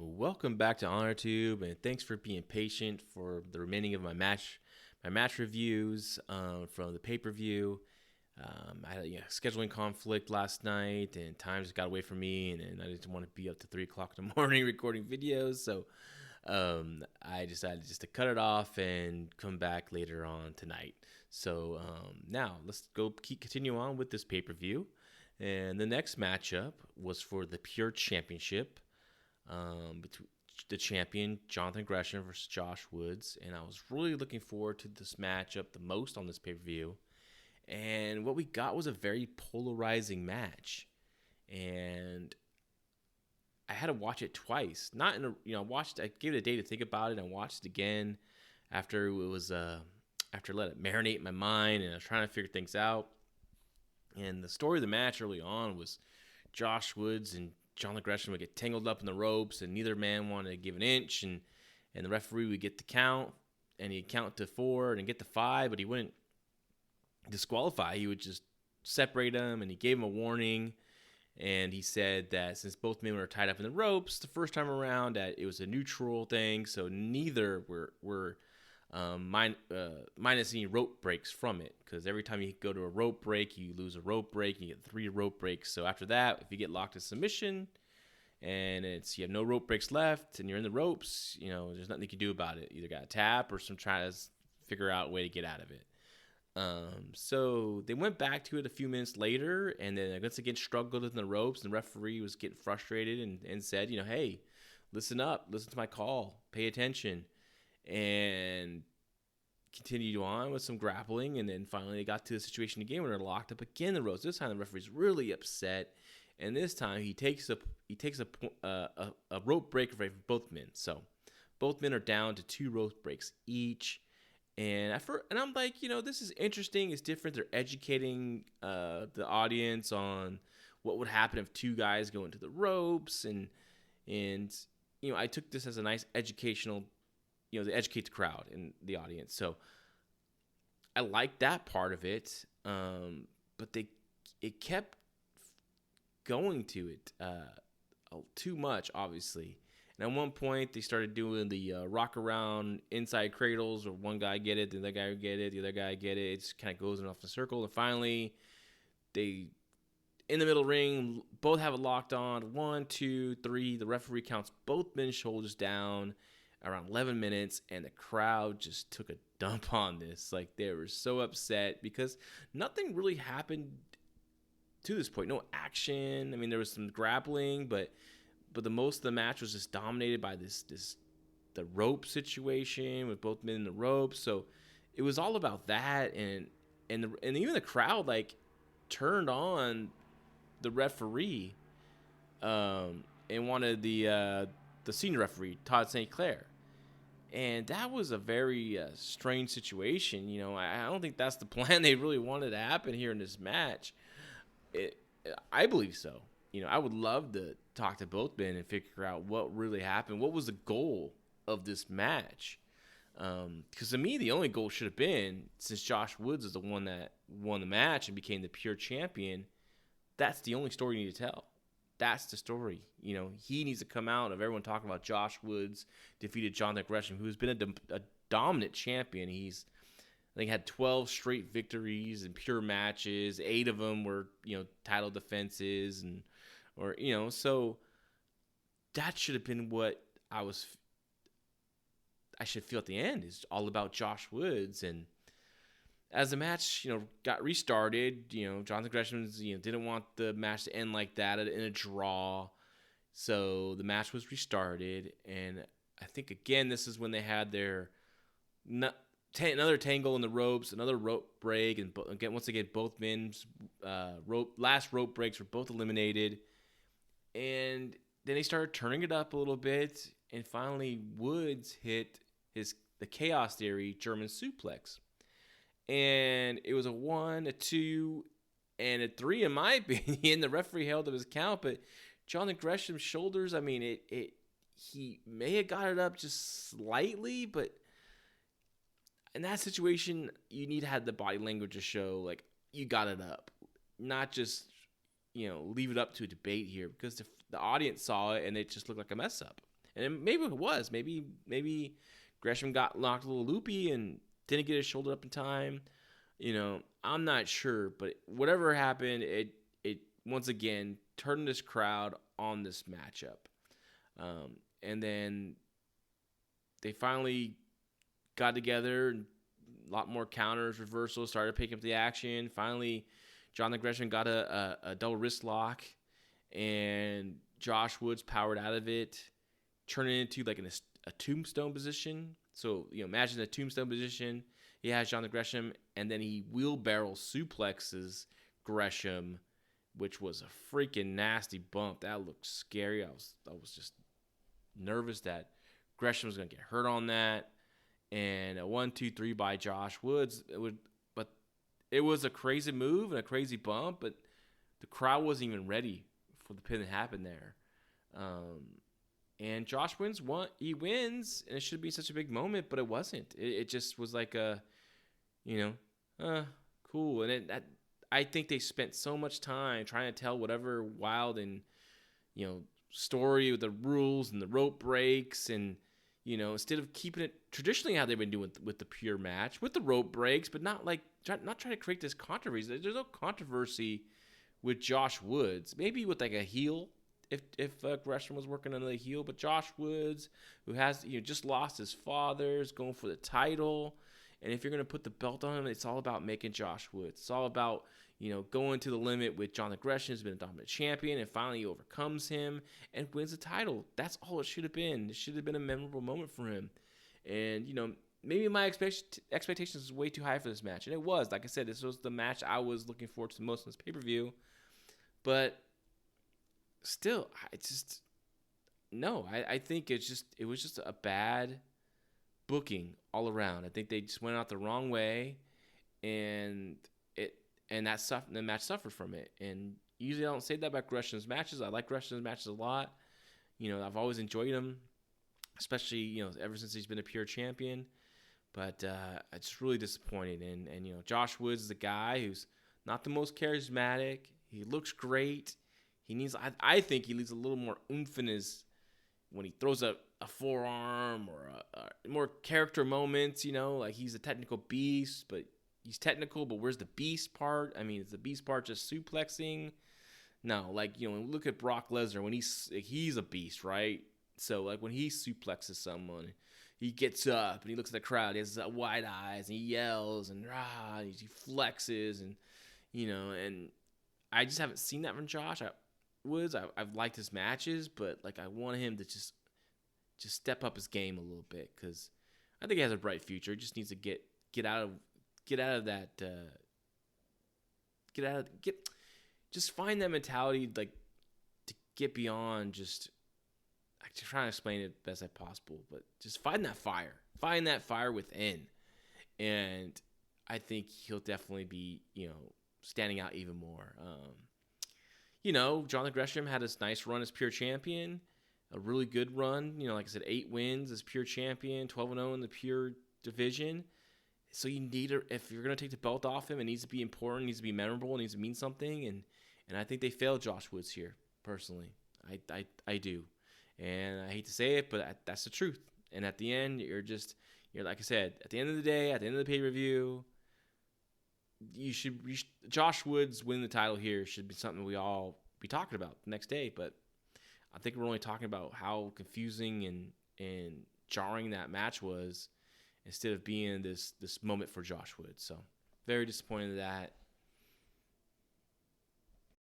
Welcome back to HonorTube, and thanks for being patient for the remaining of my match reviews from the pay-per-view. I had a scheduling conflict last night, and time just got away from me, and I didn't want to be up to 3 o'clock in the morning recording videos, so I decided just to cut it off and come back later on tonight. So now let's continue on with this pay-per-view, and the next matchup was for the Pure Championship. Between the champion Jonathan Gresham versus Josh Woods, and I was really looking forward to this matchup the most on this pay-per-view. And what we got was a very polarizing match, and I had to watch it twice. Not in a I gave it a day to think about it, and watched it again after after let it marinate in my mind, and I was trying to figure things out. And the story of the match early on was Josh Woods and Jonathan Gresham would get tangled up in the ropes, and neither man wanted to give an inch, and the referee would get the count, and he'd count to 4 and get to 5, but he wouldn't disqualify. He would just separate them, and he gave him a warning, and he said that since both men were tied up in the ropes the first time around, that it was a neutral thing, so neither were minus any rope breaks from it, because every time you go to a rope break, you lose a rope break, and you get 3 rope breaks. So after that, if you get locked in submission and you have no rope breaks left and you're in the ropes, there's nothing you can do about it. Either got to tap or try to figure out a way to get out of it. So they went back to it a few minutes later, and then once again struggled in the ropes, and the referee was getting frustrated and said, hey, listen up, listen to my call, pay attention. And continued on with some grappling, and then finally they got to the situation again where they're locked up again in the ropes. This time the referee's really upset, and this time he takes a rope break away from both men. So both men are down to 2 rope breaks each, and I'm like, this is interesting. It's different. They're educating the audience on what would happen if 2 guys go into the ropes, and I took this as a nice educational. They educate the crowd and the audience. So I like that part of it. But it kept going to it too much, obviously. And at one point, they started doing the rock around inside cradles, where one guy get it, the other guy get it, the other guy get it. It just kind of goes in off the circle. And finally, they, in the middle ring, both have it locked on. 1, 2, 3. The referee counts both men's shoulders down around 11 minutes, and the crowd just took a dump on this. Like, they were so upset because nothing really happened to this point. No action. I mean, there was some grappling, but the most of the match was just dominated by the rope situation with both men in the ropes. So it was all about that, and even the crowd turned on the referee, and wanted the senior referee, Todd St. Clair. And that was a very strange situation. I don't think that's the plan they really wanted to happen here in this match. I believe so. I would love to talk to both men and figure out what really happened. What was the goal of this match? Because to me, the only goal should have been, since Josh Woods is the one that won the match and became the pure champion, that's the only story you need to tell. That's the story. He needs to come out of everyone talking about Josh Woods defeated Jonathan Gresham, who's been a dominant champion. He's, I think, had 12 straight victories in pure matches. 8 of them were, title defenses, so that should have been what I should feel at the end. Is all about Josh Woods. And as the match, got restarted, Jonathan Gresham, didn't want the match to end like that in a draw. So the match was restarted. And I think, again, this is when they had their another tangle in the ropes, another rope break. And once again, both men's last rope breaks were both eliminated. And then they started turning it up a little bit. And finally, Woods hit the Chaos Theory German suplex. And it was a 1, a 2, and a 3, in my opinion. The referee held up his count, but Jonathan Gresham's shoulders, I mean, he may have got it up just slightly, but in that situation, you need to have the body language to show, you got it up. Not just, leave it up to a debate here, because the audience saw it, and it just looked like a mess up. And maybe it was. Maybe Gresham got knocked a little loopy and didn't get his shoulder up in time. I'm not sure, but whatever happened, it once again turned this crowd on this matchup. And then they finally got together, a lot more counters, reversals, started picking up the action. Finally, Jonathan Gresham got a double wrist lock, and Josh Woods powered out of it, turning it into like a tombstone position. So, imagine a tombstone position. He has Jonathan Gresham, and then he wheelbarrow suplexes Gresham, which was a freaking nasty bump. That looked scary. I was just nervous that Gresham was going to get hurt on that. And a 1-2-3 by Josh Woods. But it was a crazy move and a crazy bump, but the crowd wasn't even ready for the pin that happened there. And Josh wins. He wins, and it should be such a big moment, but it wasn't. It just was like cool. And I think they spent so much time trying to tell whatever wild and story with the rules and the rope breaks, and instead of keeping it traditionally how they've been doing with the pure match with the rope breaks, but not trying to create this controversy. There's no controversy with Josh Woods. Maybe with like a heel, if Gresham was working on the heel, but Josh Woods, who has just lost his father, is going for the title, and if you're gonna put the belt on him, it's all about making Josh Woods. It's all about going to the limit with Jonathan Gresham, who's been a dominant champion, and finally he overcomes him and wins the title. That's all it should have been. It should have been a memorable moment for him. And, maybe my expectations was way too high for this match. And it was. Like I said, this was the match I was looking forward to the most in this pay-per-view. But still, I think it was just a bad booking all around. I think they just went out the wrong way, and the match suffered from it. And usually I don't say that about Gresham's matches. I like Gresham's matches a lot. I've always enjoyed him, especially ever since he's been a pure champion. But it's really disappointing. And Josh Woods is a guy who's not the most charismatic. He looks great. I think he needs a little more oomph in his when he throws a forearm or more character moments. Like he's a technical beast, but he's technical, but where's the beast part? I mean, is the beast part just suplexing? No, look at Brock Lesnar when he's a beast, right? So when he suplexes someone, he gets up and he looks at the crowd. He has wide eyes and he yells and he flexes and and I just haven't seen that from Josh Woods. I've liked his matches, but I want him to just step up his game a little bit because I think he has a bright future. He just needs to get out of that. Just find that mentality, to get beyond just. I'm trying to explain it best as possible, but just find that fire within, and I think he'll definitely be, standing out even more. Jonathan Gresham had this nice run as pure champion, a really good run. Like I said, 8 wins as pure champion, 12-0 in the pure division. So you need if you're going to take the belt off him, it needs to be important, it needs to be memorable, it needs to mean something. And I think they failed Josh Woods here, personally. I do. And I hate to say it, but that's the truth. And at the end, you're like I said, at the end of the day, at the end of the pay-per-view, Josh Woods winning the title here should be something we all be talking about the next day. But I think we're only talking about how confusing and jarring that match was instead of being this moment for Josh Woods. So very disappointed in that.